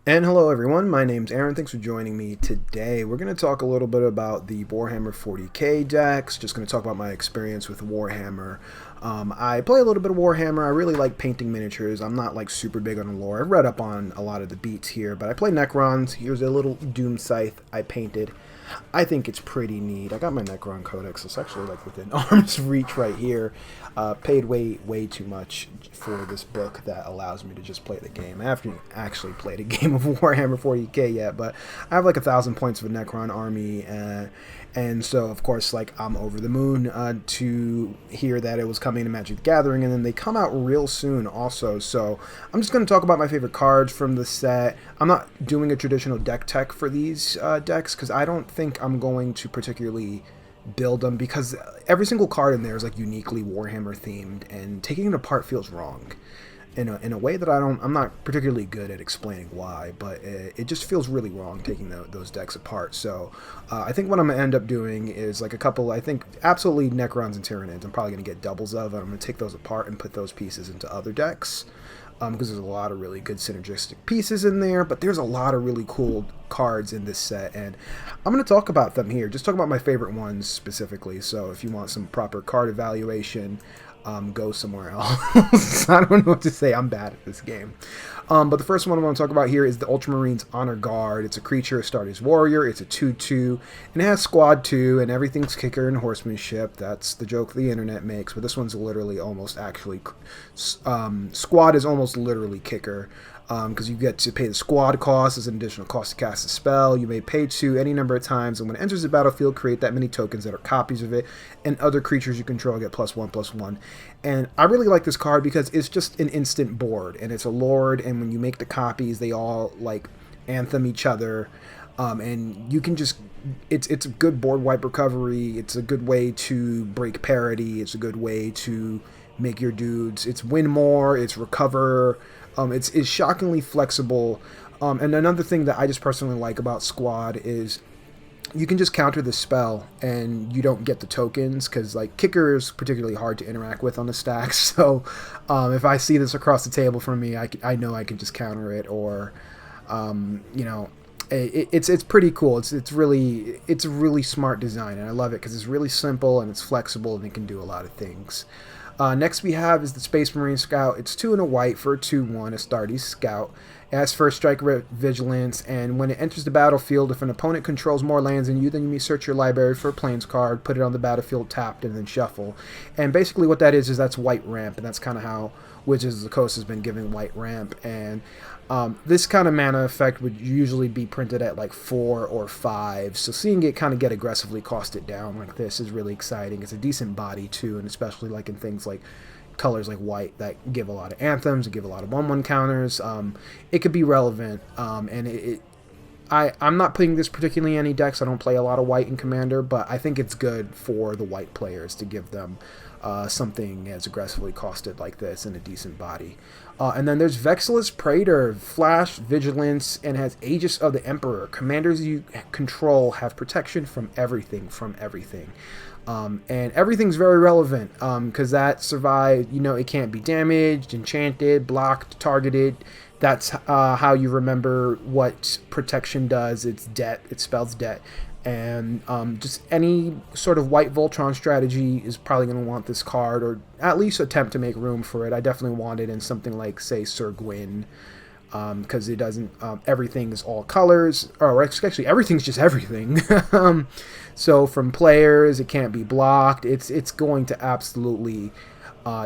And hello everyone, my name's Aaron. Thanks for joining me today. We're going to talk a little bit about the Warhammer 40k decks. Just going to talk about my experience with Warhammer. I play a little bit of Warhammer. I really like painting miniatures. I'm not like super big on the lore. I've read up on a lot of the beats here, but I play Necrons. Here's a little Doom Scythe I painted. I think it's pretty neat. I got my Necron Codex. It's actually like within arm's reach right here. Paid way too much for this book that allows me to just play the game. I haven't actually played a game of Warhammer 40k yet, but I have like 1,000 points of a Necron army, and so of course like I'm over the moon to hear that it was coming to Magic the Gathering, and then they come out real soon also. So I'm just going to talk about my favorite cards from the set. I'm not doing a traditional deck tech for these decks because I don't think I'm going to particularly build them, because every single card in there is like uniquely Warhammer themed, and taking it apart feels wrong in a way that I'm not particularly good at explaining why, but it just feels really wrong taking those decks apart. So I think what I'm going to end up doing is like a couple, I think absolutely Necrons and Tyranids I'm probably going to get doubles of, and I'm going to take those apart and put those pieces into other decks. Because there's a lot of really good synergistic pieces in there, but there's a lot of really cool cards in this set, and I'm going to talk about them here. Just talk about my favorite ones specifically, so if you want some proper card evaluation, go somewhere else. I don't know what to say. I'm bad at this game. But the first one I want to talk about here is the Ultramarines Honor Guard. It's a creature, Astartes Warrior. It's a 2/2, and it has Squad 2, and everything's kicker and horsemanship. That's the joke the internet makes, but this one's literally almost actually... Squad is almost literally kicker, because you get to pay the squad cost as an additional cost to cast a spell. You may pay 2 any number of times, and when it enters the battlefield, create that many tokens that are copies of it, and other creatures you control get +1/+1. And I really like this card because it's just an instant board, and it's a lord, and when you make the copies, they all like anthem each other, and you can just... It's a good board wipe recovery. It's a good way to break parity. It's a good way to make your dudes... It's win more. It's recover. It's shockingly flexible. And another thing that I just personally like about Squad is you can just counter the spell and you don't get the tokens, because like kicker is particularly hard to interact with on the stacks. So if I see this across the table from me, I know I can just counter it, or it's pretty cool. It's a really smart design, and I love it because it's really simple and it's flexible and it can do a lot of things. Next we have is the Space Marine Scout. It's 2 and a white for a 2/1 Astartes Scout. It has first strike vigilance, and when it enters the battlefield, if an opponent controls more lands than you, then you may search your library for a plains card, put it on the battlefield tapped, and then shuffle. And basically what that is that's white ramp, and that's kind of how Wizards of the Coast has been giving white ramp. And this kind of mana effect would usually be printed at like 4 or 5, so seeing it kind of get aggressively costed down like this is really exciting. It's a decent body too, and especially like in things like colors like white that give a lot of anthems, give a lot of 1/1 counters. It could be relevant, and I'm not putting this particularly in any decks. I don't play a lot of white in Commander, but I think it's good for the white players to give them something as aggressively costed like this in a decent body. And then there's Vexillus Praetor, Flash, Vigilance, and has Aegis of the Emperor. Commanders you control have protection from everything, and everything's very relevant, because that survives, it can't be damaged, enchanted, blocked, targeted. That's how you remember what protection does. It's debt. It spells debt. And just any sort of white Voltron strategy is probably going to want this card, or at least attempt to make room for it. I definitely want it in something like, say, Sir Gwyn, because it doesn't... everything is all colors, or actually everything's just everything. So from players, it can't be blocked. It's going to absolutely...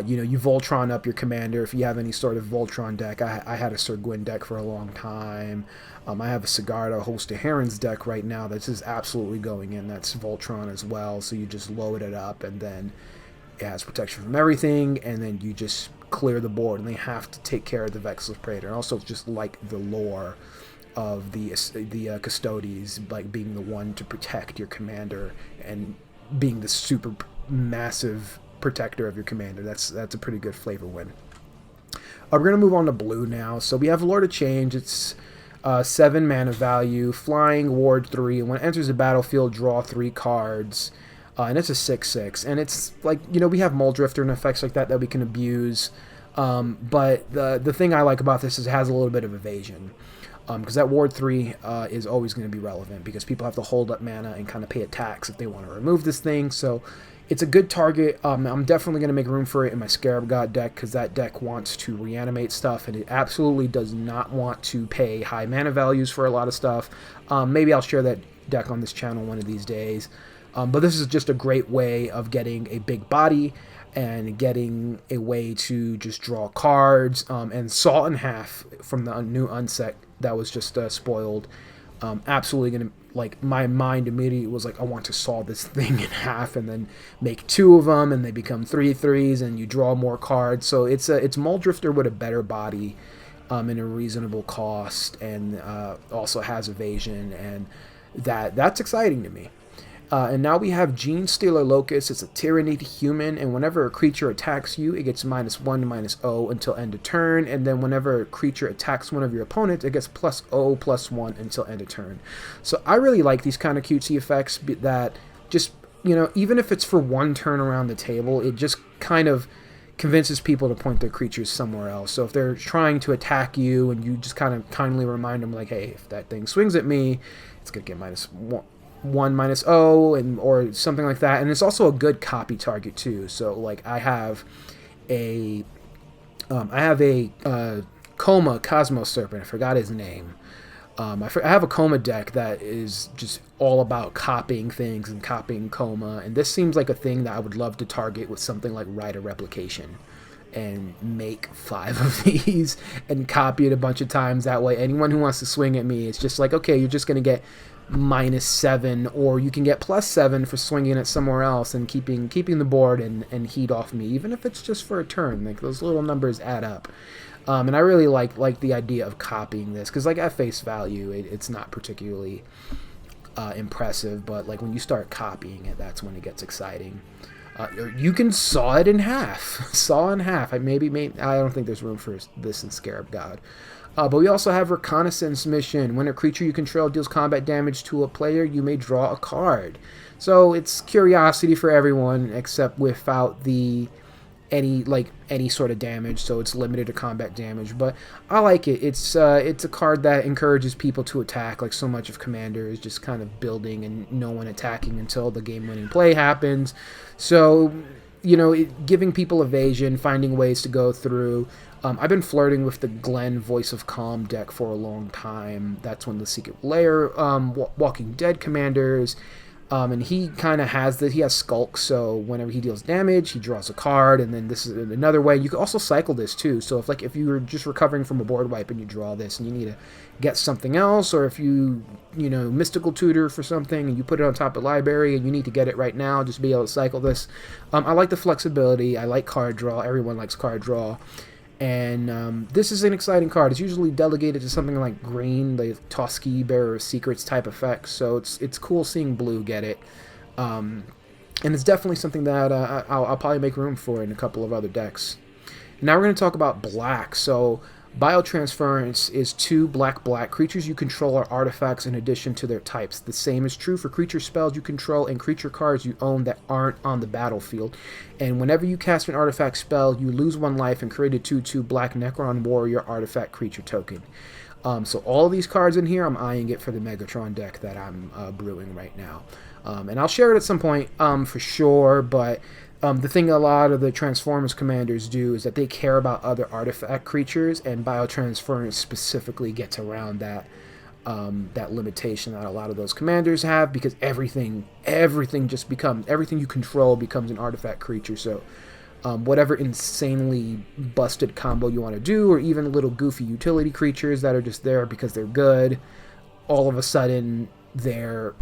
you Voltron up your commander if you have any sort of Voltron deck. I had a Sir Gwyn deck for a long time. I have a Sigarda Host of Herons deck right now that's just absolutely going in. That's Voltron as well. So you just load it up, and then it has protection from everything, and then you just clear the board, and they have to take care of the Vexillus Praetor. And also just like the lore of the Custodes, like being the one to protect your commander and being the super massive protector of your commander. That's a pretty good flavor win. We're going to move on to blue now. So we have Lord of Change. It's 7 mana value, flying, ward 3, and when it enters the battlefield, draw 3 cards. And it's a 6/6, and it's like, we have Mull Drifter and effects like that we can abuse. But the thing I like about this is it has a little bit of evasion. Because that Ward 3 is always going to be relevant because people have to hold up mana and kind of pay a tax if they want to remove this thing. So it's a good target. I'm definitely going to make room for it in my Scarab God deck because that deck wants to reanimate stuff and it absolutely does not want to pay high mana values for a lot of stuff. Maybe I'll share that deck on this channel one of these days. But this is just a great way of getting a big body and getting a way to just draw cards and Salt in Half from the new unset that was just spoiled. Absolutely gonna, like, my mind immediately was like, I want to saw this thing in half and then make 2 of them and they become 3/3s and you draw more cards. So it's Muldrifter with a better body and a reasonable cost, and also has evasion, and that's exciting to me. And now we have Gene Stealer Locust. It's a Tyrannid human, and whenever a creature attacks you, it gets -1 to -0 until end of turn, and then whenever a creature attacks one of your opponents, it gets +0/+1 until end of turn. So I really like these kind of cutesy effects that just, even if it's for one turn around the table, it just kind of convinces people to point their creatures somewhere else. So if they're trying to attack you and you just kind of kindly remind them, like, hey, if that thing swings at me, it's going to get -1 -0 and or something like that. And it's also a good copy target too. So like I have a Coma Cosmos Serpent. I forgot his name. I have a Coma deck that is just all about copying things and copying Coma, and this seems like a thing that I would love to target with something like Rite of Replication and make 5 of these and copy it a bunch of times. That way anyone who wants to swing at me, it's just like, okay, you're just going to get -7, or you can get +7 for swinging it somewhere else and keeping the board and heat off me, even if it's just for a turn. Like, those little numbers add up. And I really like the idea of copying this, because like at face value it's not particularly impressive, but like when you start copying it, that's when it gets exciting. You can saw it in half. Saw in half. I don't think there's room for this in Scarab God. But we also have Reconnaissance Mission. When a creature you control deals combat damage to a player, you may draw a card. So it's curiosity for everyone, except without any sort of damage. So it's limited to combat damage. But I like it. It's a card that encourages people to attack. Like, so much of Commander is just kind of building and no one attacking until the game-winning play happens. So, giving people evasion, finding ways to go through. I've been flirting with the Glenn Voice of Calm deck for a long time. That's one of the Secret Lair Walking Dead commanders. And he kind of has this. He has Skulk, so whenever he deals damage, he draws a card, and then this is another way. You can also cycle this too. So if you were just recovering from a board wipe and you draw this, and you need to get something else, or if you mystical tutor for something and you put it on top of the library and you need to get it right now, just be able to cycle this. I like the flexibility. I like card draw. Everyone likes card draw. And this is an exciting card. It's usually delegated to something like green, the Toski Bearer of Secrets type effect. So it's cool seeing blue get it. And it's definitely something that I'll probably make room for in a couple of other decks. Now we're going to talk about black. So Biotransference is 2 black. Creatures you control are artifacts in addition to their types. The same is true for creature spells you control and creature cards you own that aren't on the battlefield. And whenever you cast an artifact spell, you lose 1 life and create a 2/2 black Necron Warrior artifact creature token. So all of these cards in here, I'm eyeing it for the Megatron deck that I'm brewing right now. And I'll share it at some point for sure, but the thing a lot of the Transformers commanders do is that they care about other artifact creatures, and Biotransference specifically gets around that limitation that a lot of those commanders have, because everything you control becomes an artifact creature. So whatever insanely busted combo you want to do, or even little goofy utility creatures that are just there because they're good, all of a sudden they're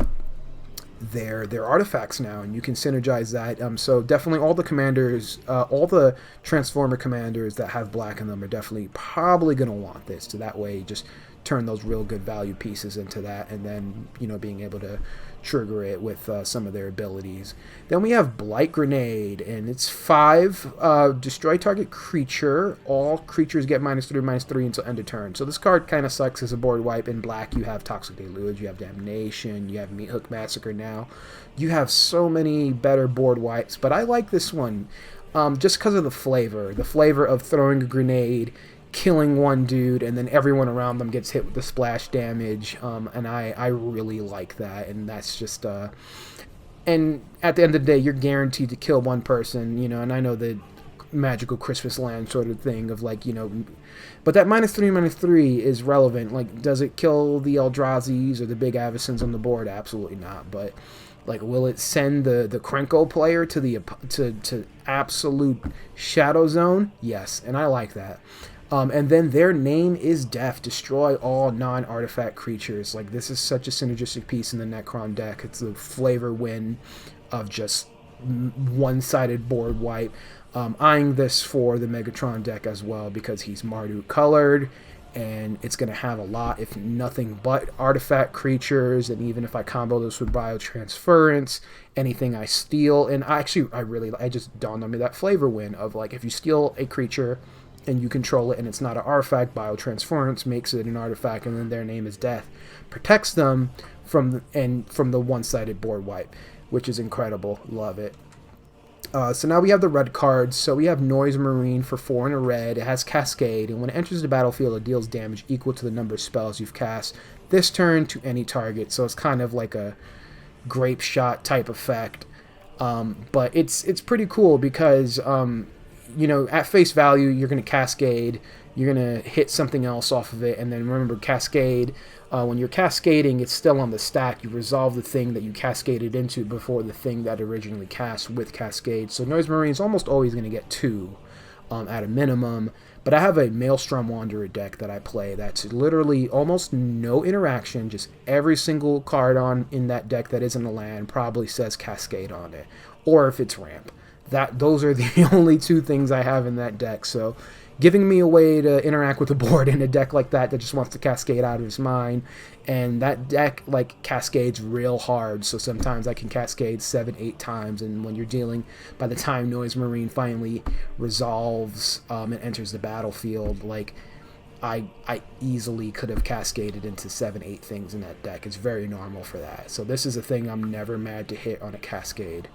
artifacts now, and you can synergize that. So definitely all the commanders, all the Transformer commanders that have black in them are definitely probably going to want this. So that way, just turn those real good value pieces into that, and then being able to trigger it with some of their abilities. Then we have Blight Grenade, and it's 5 destroy target creature. All creatures get -3/-3 until end of turn. So this card kind of sucks as a board wipe. In black, you have Toxic Deluge, you have Damnation, you have Meathook Massacre now. You have so many better board wipes, but I like this one. just because of the flavor of throwing a grenade, killing one dude, and then everyone around them gets hit with the splash damage, and I really like that, and that's just and at the end of the day, you're guaranteed to kill one person, and I know the magical Christmas land sort of thing of like, but that -3/-3 is relevant. Like, does it kill the Eldrazi's or the big Avacens on the board? Absolutely not. But like, will it send the Krenko player to the to absolute shadow zone? Yes, and I like that. And then their name is Death. Destroy all non-artifact creatures. Like, this is such a synergistic piece in the Necron deck. It's the flavor win of just one-sided board wipe. Eyeing this for the Megatron deck as well, because he's Marduk colored, and it's going to have a lot, if nothing but artifact creatures, and even if I combo this with biotransference, anything I steal, and I just dawned on me that flavor win of, like, if you steal a creature and you control it and it's not an artifact, biotransference makes it an artifact, and then their name is Death, protects them from the one-sided board wipe, which is incredible. Love it. So now we have the red cards. So we have Noise Marine for 4 and a red. It has Cascade, and when it enters the battlefield, it deals damage equal to the number of spells you've cast this turn to any target. So it's kind of like a grape shot type effect. But it's pretty cool because, at face value, you're going to Cascade. You're going to hit something else off of it. And then remember, Cascade, when you're cascading, it's still on the stack. You resolve the thing that you cascaded into before the thing that originally cast with Cascade. So Noise Marine is almost always going to get 2 at a minimum. But I have a Maelstrom Wanderer deck that I play that's literally almost no interaction. Just every single card in that deck that isn't a land probably says Cascade on it. Or if it's ramp. Those are the only 2 things I have in that deck. So giving me a way to interact with the board in a deck like that just wants to cascade out of his mind. And that deck, like, cascades real hard, so sometimes I can cascade 7-8 times, and when you're dealing, by the time Noise Marine finally resolves and enters the battlefield, like, I easily could have cascaded into 7-8 things in that deck. It's very normal for that. So this is a thing I'm never mad to hit on a cascade.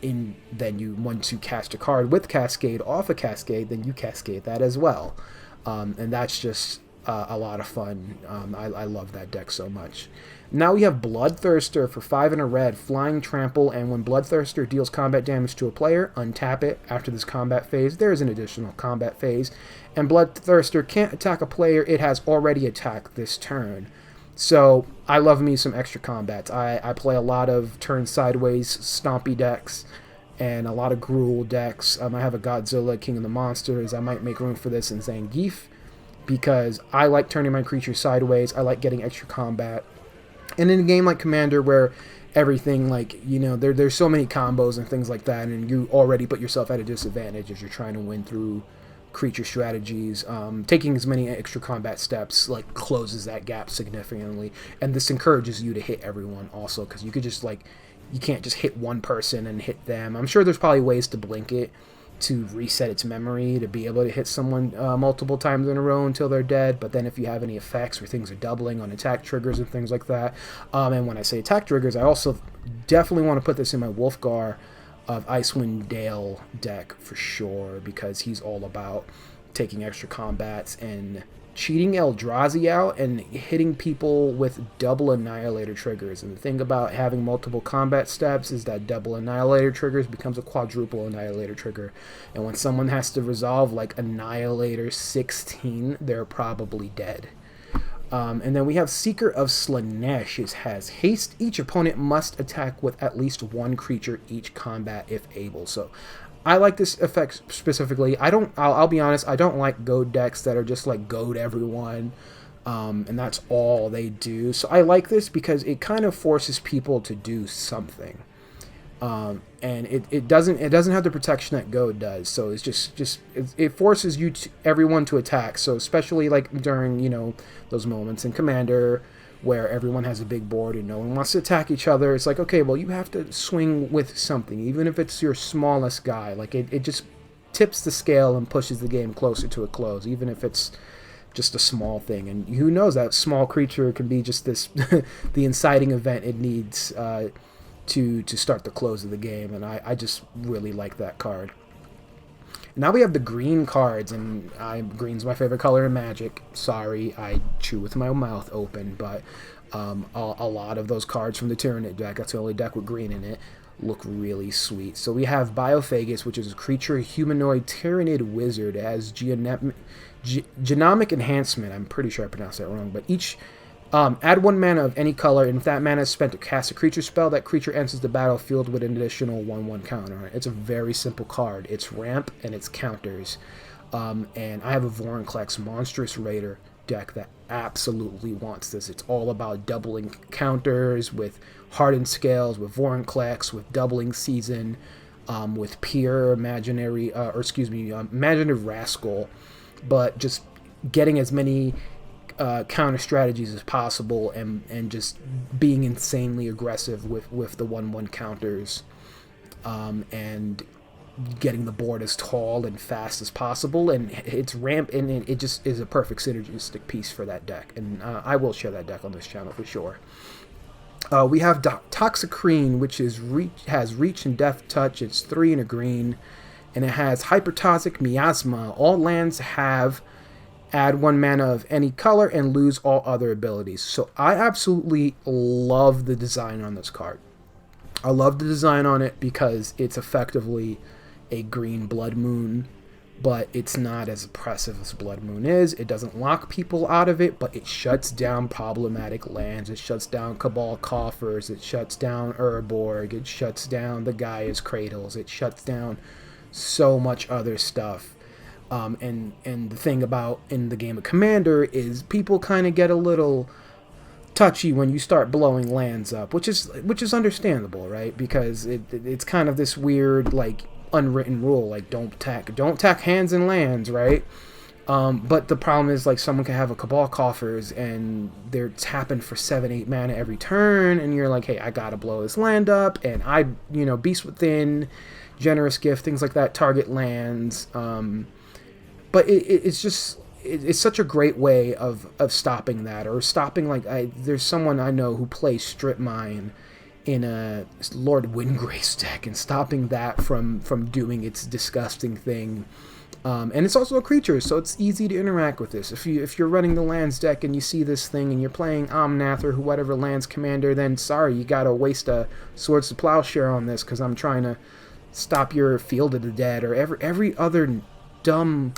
Then once you cast a card with Cascade off a Cascade, then you cascade that as well, and that's just a lot of fun. I love that deck so much. Now we have Bloodthirster for 5 and a red, flying trample, and when Bloodthirster deals combat damage to a player, untap it. After this combat phase, there is an additional combat phase, and Bloodthirster can't attack a player it has already attacked this turn. So I love me some extra combats. I play a lot of turn sideways stompy decks and a lot of Gruul decks. I have a Godzilla, King of the Monsters. I might make room for this in Zangief because I like turning my creatures sideways. I like getting extra combat. And in a game like Commander where everything, like, there's so many combos and things like that, and you already put yourself at a disadvantage as you're trying to win through creature strategies, taking as many extra combat steps like closes that gap significantly, and this encourages you to hit everyone also, because you could just you can't just hit one person and hit them. I'm sure there's probably ways to blink it to reset its memory to be able to hit someone multiple times in a row until they're dead, but then if you have any effects where things are doubling on attack triggers and things like that, and when I say attack triggers, I also definitely want to put this in my Wolfgar of Icewind Dale deck for sure, because he's all about taking extra combats and cheating Eldrazi out and hitting people with double Annihilator triggers. And the thing about having multiple combat steps is that double Annihilator triggers becomes a quadruple Annihilator trigger, and when someone has to resolve like Annihilator 16, they're probably dead. And then we have Seeker of Slanesh. It has haste. Each opponent must attack with at least one creature each combat if able. So I like this effect specifically. I'll be honest, I don't like goad decks that are just like goad everyone, and that's all they do. So I like this because it kind of forces people to do something. And it doesn't have the protection that goad does, so it's just it forces everyone to attack. So especially like during those moments in Commander where everyone has a big board and no one wants to attack each other, it's like, okay, well, you have to swing with something, even if it's your smallest guy. Like it just tips the scale and pushes the game closer to a close, even if it's just a small thing. And who knows, that small creature can be just this the inciting event it needs to start the close of the game, and I just really like that card. Now we have the green cards, and green's my favorite color in Magic. Sorry, I chew with my mouth open, but a lot of those cards from the Tyranid deck, that's the only deck with green in it, look really sweet. So we have Biophagus, which is a creature, humanoid, Tyranid wizard. It has genomic enhancement. I'm pretty sure I pronounced that wrong, but each add 1 mana of any color, and if that mana is spent to cast a creature spell, that creature enters the battlefield with an additional 1/1 counter on it. It's a very simple card. It's ramp and it's counters. And I have a Vorinclex Monstrous Raider deck that absolutely wants this. It's all about doubling counters with Hardened Scales, with Vorinclex, with Doubling Season, with Pure Imaginary, Imaginative Rascal, but just getting as many counter strategies as possible, and just being insanely aggressive with the 1/1 counters, and getting the board as tall and fast as possible. And it's ramp, and it just is a perfect synergistic piece for that deck. And I will share that deck on this channel for sure. We have Toxicrene, which has reach and death touch. It's 3 and a green, and it has Hypertoxic Miasma. All lands have add 1 mana of any color and lose all other abilities. So I absolutely love the design on this card. I love the design on it because it's effectively a green Blood Moon, but it's not as oppressive as Blood Moon is. It doesn't lock people out of it, but it shuts down problematic lands. It shuts down Cabal Coffers. It shuts down Urborg. It shuts down the Gaia's Cradles. It shuts down so much other stuff. And the thing about in the game of Commander is people kind of get a little touchy when you start blowing lands up, which is understandable, right? Because it's kind of this weird, like, unwritten rule, like don't tack hands and lands, right? But the problem is, like, someone can have a Cabal Coffers and they're tapping for 7-8 mana every turn, and you're like, hey, I gotta blow this land up, and Beast Within, Generous Gift, things like that target lands. But it's such a great way of stopping that, or stopping, like, there's someone I know who plays Strip Mine in a Lord Windgrace deck, and stopping that from doing its disgusting thing. And it's also a creature, so it's easy to interact with this. If you're running the lands deck and you see this thing and you're playing Omnath or whatever lands commander, then sorry, you gotta waste a Swords to Plowshare on this because I'm trying to stop your Field of the Dead or every other dumb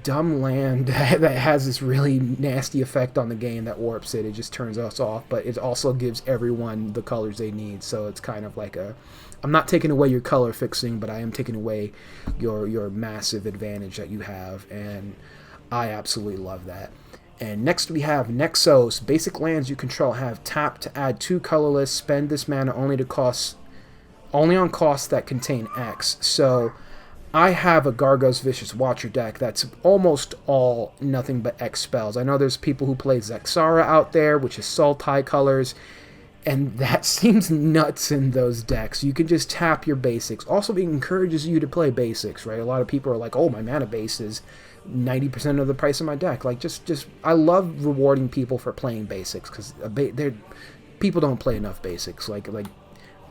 land that has this really nasty effect on the game that warps it. It just turns us off, but it also gives everyone the colors they need. So it's kind of like I'm not taking away your color fixing, but I am taking away your massive advantage that you have, and I absolutely love that. And next we have Nexos. Basic lands you control have tap to add 2 colorless. Spend this mana only on costs that contain X. So I have a Gargos Vicious Watcher deck that's almost all nothing but X spells. I know there's people who play Zexara out there, which is Sultai colors, and that seems nuts in those decks. You can just tap your basics. Also, it encourages you to play basics, right? A lot of people are like, oh, my mana base is 90% of the price of my deck. Like, I love rewarding people for playing basics, because people don't play enough basics. Like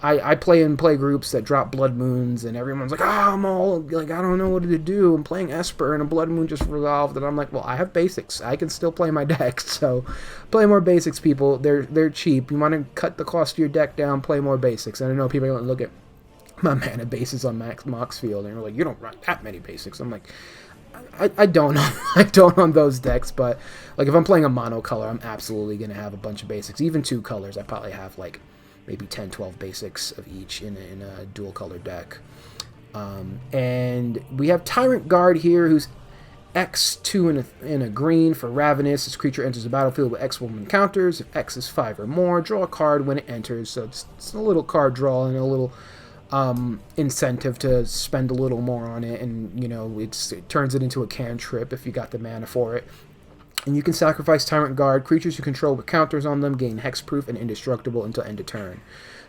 I play in play groups that drop Blood Moons, and everyone's like, I'm all, like, I don't know what to do. I'm playing Esper, and a Blood Moon just resolved, and I'm like, well, I have basics. I can still play my deck, so play more basics, people. They're cheap. You want to cut the cost of your deck down, play more basics. And I know people are going to look at my mana bases on Moxfield, and they're like, you don't run that many basics. I'm like, I don't I don't on those decks, but, like, if I'm playing a mono color, I'm absolutely going to have a bunch of basics. Even 2 colors, I probably have, like, maybe 10, 12 basics of each in a dual color deck. And we have Tyrant Guard here, who's X2 in a green for Ravenous. This creature enters the battlefield with X woman counters. If X is 5 or more, draw a card when it enters. So it's a little card draw and a little incentive to spend a little more on it. And, it turns it into a cantrip if you got the mana for it. And you can sacrifice Tyrant Guard. Creatures you control with counters on them gain hexproof and indestructible until end of turn.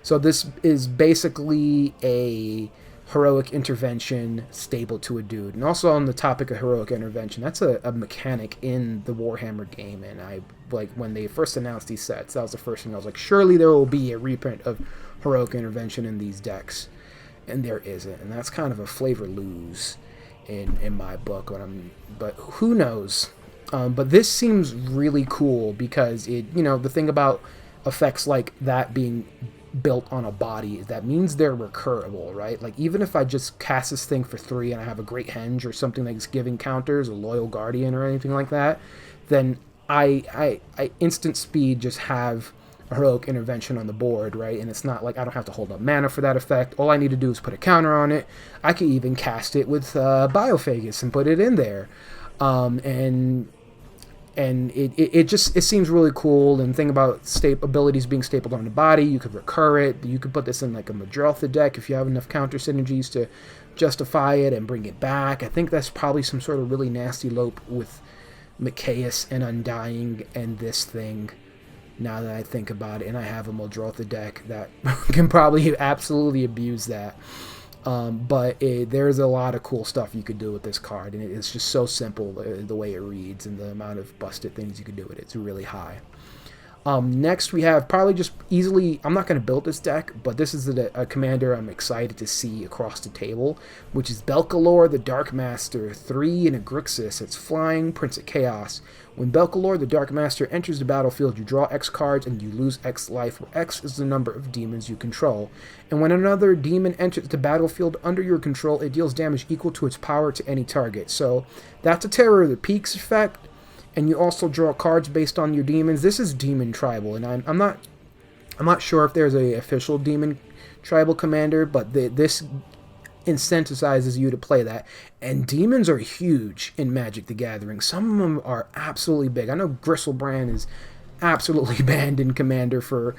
So this is basically a heroic intervention stable to a dude. And also, on the topic of heroic intervention, that's a mechanic in the Warhammer game. And I, like, when they first announced these sets, that was the first thing I was like, surely there will be a reprint of heroic intervention in these decks. And there isn't. And that's kind of a flavor lose. in my book. But who knows? But this seems really cool because the thing about effects like that being built on a body is that means they're recurable, right? Like even if I just cast this thing for 3 and I have a great henge or something that's giving counters, a loyal guardian or anything like that, then I instant speed just have a heroic intervention on the board, right? And it's not like I don't have to hold up mana for that effect. All I need to do is put a counter on it. I could even cast it with Biophagus and put it in there, and it seems really cool. And the thing about abilities being stapled on the body, you could recur it. You could put this in like a Madreltha deck if you have enough counter synergies to justify it and bring it back. I think that's probably some sort of really nasty lope with Mikaeus and Undying and this thing, now that I think about it. And I have a Madreltha deck that can probably absolutely abuse that. But there's a lot of cool stuff you could do with this card, and it's just so simple, the way it reads and the amount of busted things you can do with it. It's really high. Next, we have probably just easily, I'm not going to build this deck, but this is a commander I'm excited to see across the table, which is Belkalor the Dark Master, 3 and a Grixis. It's flying, Prince of Chaos. When Belkalor the Dark Master enters the battlefield, you draw X cards and you lose X life, where X is the number of demons you control. And when another demon enters the battlefield under your control, it deals damage equal to its power to any target. So that's a Terror of the Peaks effect. And you also draw cards based on your demons. This is Demon Tribal, and I'm not sure if there's a official Demon Tribal commander, but this incentivizes you to play that. And demons are huge in Magic the Gathering. Some of them are absolutely big. I know Gristlebrand is absolutely banned in Commander for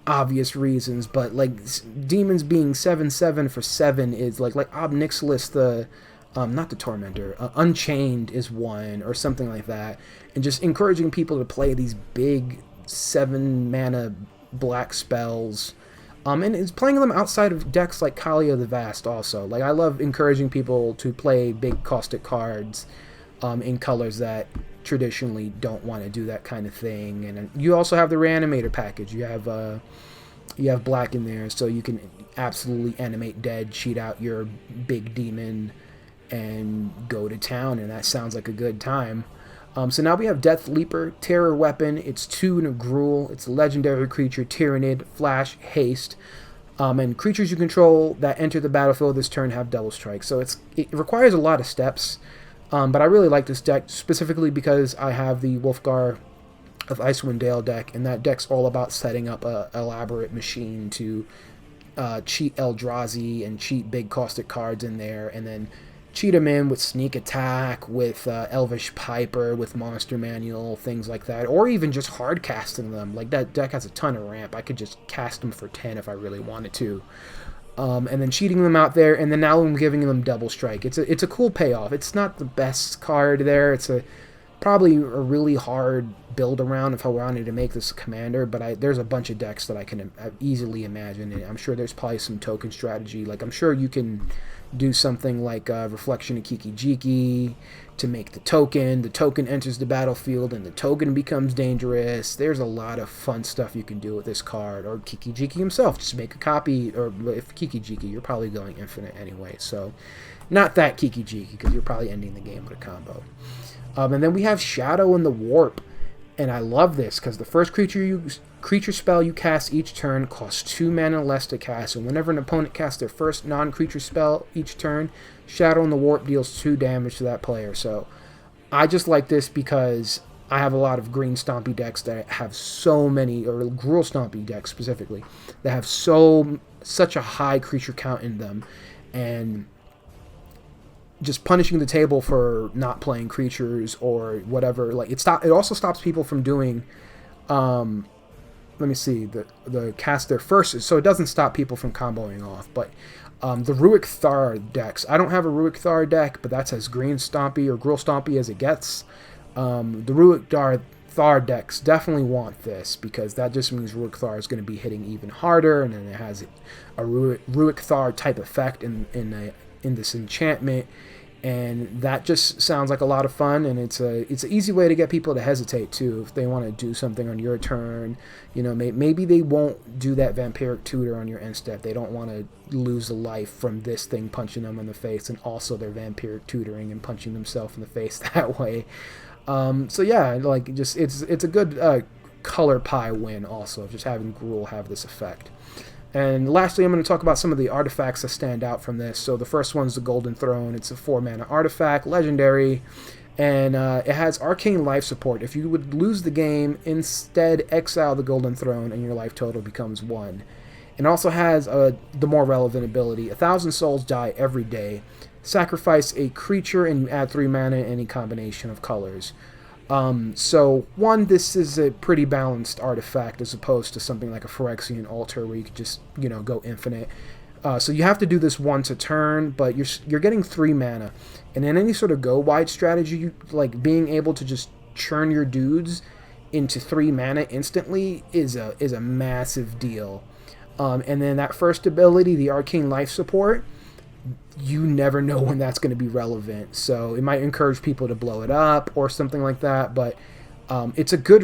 obvious reasons, but like demons being 7/7 for 7 is like Ob Nixilis, the not the Tormentor, Unchained is one, or something like that. And just encouraging people to play these big 7 mana black spells. And it's playing them outside of decks like Kalia the Vast also. Like, I love encouraging people to play big caustic cards in colors that traditionally don't want to do that kind of thing. And you also have the Reanimator package. You have black in there, so you can absolutely animate dead, cheat out your big demon, and go to town, and that sounds like a good time. So now we have Death Leaper, Terror Weapon. It's 2 and a Gruul. It's a legendary creature, Tyrannid, Flash, Haste. And creatures you control that enter the battlefield this turn have double strike. So it requires a lot of steps, but I really like this deck specifically because I have the Wolfgar of Icewind Dale deck, and that deck's all about setting up a elaborate machine to cheat Eldrazi and cheat big caustic cards in there, and then cheat them in with Sneak Attack, with Elvish Piper, with Monster Manual, things like that, or even just hard casting them. Like, that deck has a ton of ramp. I could just cast them for 10 if I really wanted to. And then cheating them out there, and then now I'm giving them double strike. It's a cool payoff. It's not the best card there. It's probably a really hard build around if I wanted to make this a commander, but there's a bunch of decks that I can easily imagine, and I'm sure there's probably some token strategy. Like, I'm sure you can do something like Reflection of Kiki-Jiki to make the token enters the battlefield and the token becomes dangerous. There's a lot of fun stuff you can do with this card, or Kiki-Jiki himself, just make a copy, or if Kiki-Jiki, you're probably going infinite anyway, so not that Kiki-Jiki, because you're probably ending the game with a combo. And then we have Shadow in the Warp, and I love this because the first creature spell you cast each turn costs 2 mana less to cast, and whenever an opponent casts their first non-creature spell each turn, Shadow in the Warp deals 2 damage to that player. So I just like this because I have a lot of green stompy decks that have so many, or Gruul stompy decks specifically, that have such a high creature count in them, and just punishing the table for not playing creatures or whatever. Like, it also stops people from doing let me see, the cast their first, so it doesn't stop people from comboing off. But the Ruik Thar decks, I don't have a Ruik Thar deck, but that's as green stompy or Gruul stompy as it gets. The Ruik Thar decks definitely want this, because that just means Ruik Thar is going to be hitting even harder, and then it has a Ruik Thar type effect in this enchantment. And that just sounds like a lot of fun, and it's an easy way to get people to hesitate too if they want to do something on your turn. You know, maybe they won't do that vampiric tutor on your end step. They don't want to lose a life from this thing punching them in the face, and also they're vampiric tutoring and punching themselves in the face that way. So yeah, like just it's a good color pie win also, just having Gruul have this effect. And lastly, I'm going to talk about some of the artifacts that stand out from this. So the first one's the Golden Throne. It's a 4-mana artifact, legendary, and it has arcane life support. If you would lose the game, instead exile the Golden Throne and your life total becomes 1. It also has the more relevant ability, 1,000 souls die every day. Sacrifice a creature and you add 3 mana in any combination of colors. So, one, this is a pretty balanced artifact as opposed to something like a Phyrexian Altar where you could just, you know, go infinite. So you have to do this once a turn, but you're getting 3 mana. And in any sort of go-wide strategy, like being able to just churn your dudes into 3 mana instantly is a massive deal. And then that first ability, the Arcane Life Support, you never know when that's going to be relevant, so it might encourage people to blow it up or something like that. But it's a good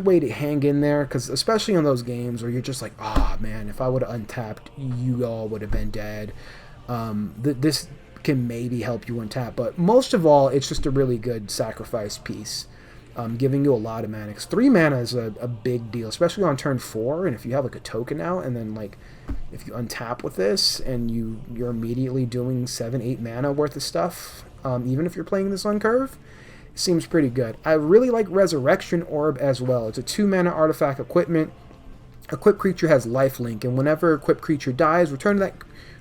way to hang in there, because especially on those games where you're just like, oh man, if I would have untapped, you all would have been dead. This can maybe help you untap, but most of all, it's just a really good sacrifice piece, giving you a lot of mana. 3 mana is a big deal, especially on turn 4, and if you have like a token out, and then like if you untap with this and you're immediately doing 7-8 mana worth of stuff, even if you're playing this on curve, it seems pretty good. I really like Resurrection Orb as well. It's a 2 mana artifact equipment. Equipped creature has lifelink, and whenever equipped creature dies, return that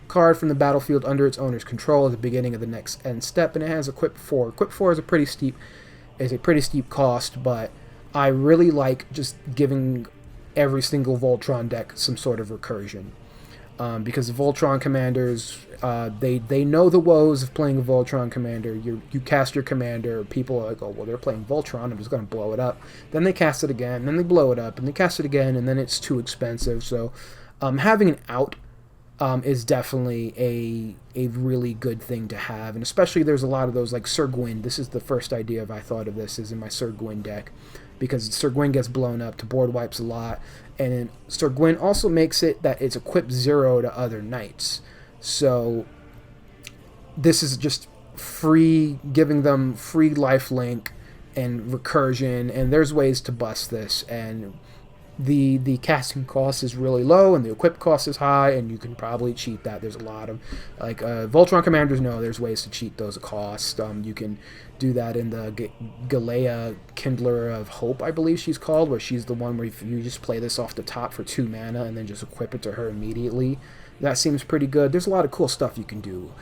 card from the battlefield under its owner's control at the beginning of the next end step, and it has equip 4. Equip 4 is a pretty steep cost, but I really like just giving every single Voltron deck some sort of recursion. Because the Voltron commanders, they know the woes of playing a Voltron commander. You cast your commander, people are like, oh, well, they're playing Voltron, I'm just going to blow it up. Then they cast it again, then they blow it up, and they cast it again, and then it's too expensive. So having an out is definitely a really good thing to have. And especially there's a lot of those, like Sir Gwyn. This is the first idea I thought of this, is in my Sir Gwyn deck, because Sir Gwyn gets blown up to board wipes a lot. And then Sir Gwyn also makes it that it's equipped 0 to other knights. So this is just free, giving them free lifelink and recursion, and there's ways to bust this. And the casting cost is really low and the equip cost is high, and you can probably cheat that. There's a lot of, like, Voltron commanders know there's ways to cheat those costs. You can do that in the Galea Kindler of Hope, I believe she's called, where she's the one where you just play this off the top for 2 mana and then just equip it to her immediately. That seems pretty good. There's a lot of cool stuff you can do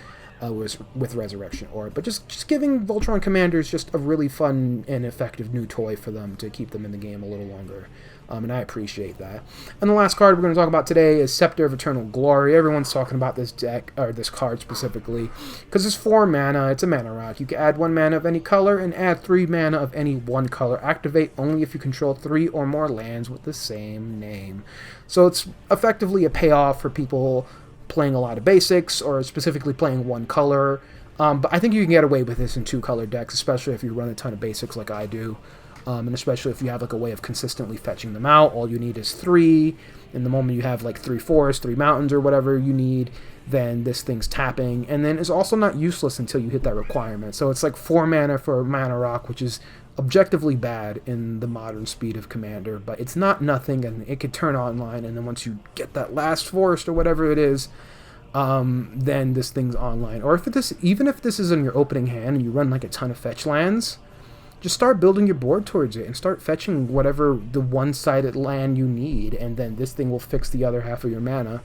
with Resurrection Orb, but just giving Voltron commanders just a really fun and effective new toy for them to keep them in the game a little longer. And I appreciate that. And the last card we're going to talk about today is Scepter of Eternal Glory. Everyone's talking about this deck, or this card specifically, because it's 4 mana. It's a mana rock. You can add 1 mana of any color and add 3 mana of any 1 color. Activate only if you control 3 or more lands with the same name. So it's effectively a payoff for people playing a lot of basics, or specifically playing 1 color. But I think you can get away with this in 2 color decks, especially if you run a ton of basics like I do. And especially if you have like a way of consistently fetching them out. All you need is 3, and the moment you have like 3 forests, 3 mountains, or whatever you need, then this thing's tapping, and then it's also not useless until you hit that requirement. So it's like 4 mana for a mana rock, which is objectively bad in the modern speed of Commander, but it's not nothing, and it could turn online, and then once you get that last forest or whatever it is, then this thing's online. Or even if this is in your opening hand and you run like a ton of fetch lands, just start building your board towards it and start fetching whatever the one-sided land you need, and then this thing will fix the other half of your mana.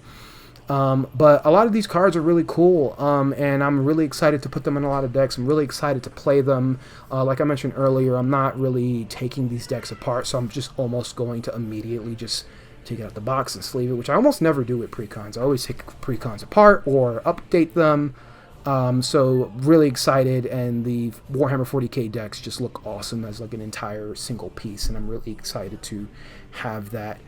But a lot of these cards are really cool, and I'm really excited to put them in a lot of decks. I'm really excited to play them. Like I mentioned earlier, I'm not really taking these decks apart, so I'm just almost going to immediately just take it out the box and sleeve it, which I almost never do with precons. I always take precons apart or update them. So really excited, and the Warhammer 40k decks just look awesome as like an entire single piece, and I'm really excited to have that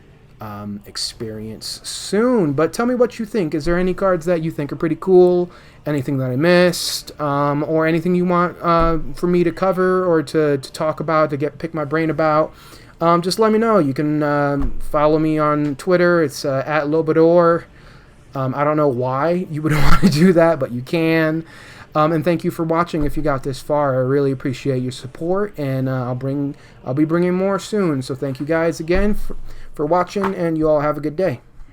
experience soon. But tell me what you think. Is there any cards that you think are pretty cool? Anything that I missed? Or anything you want for me to cover or to talk about, to pick my brain about? Just let me know. You can follow me on Twitter. It's at Lobador. I don't know why you would want to do that, but you can. And thank you for watching if you got this far. I really appreciate your support, and I'll be bringing more soon. So thank you guys again for watching, and you all have a good day.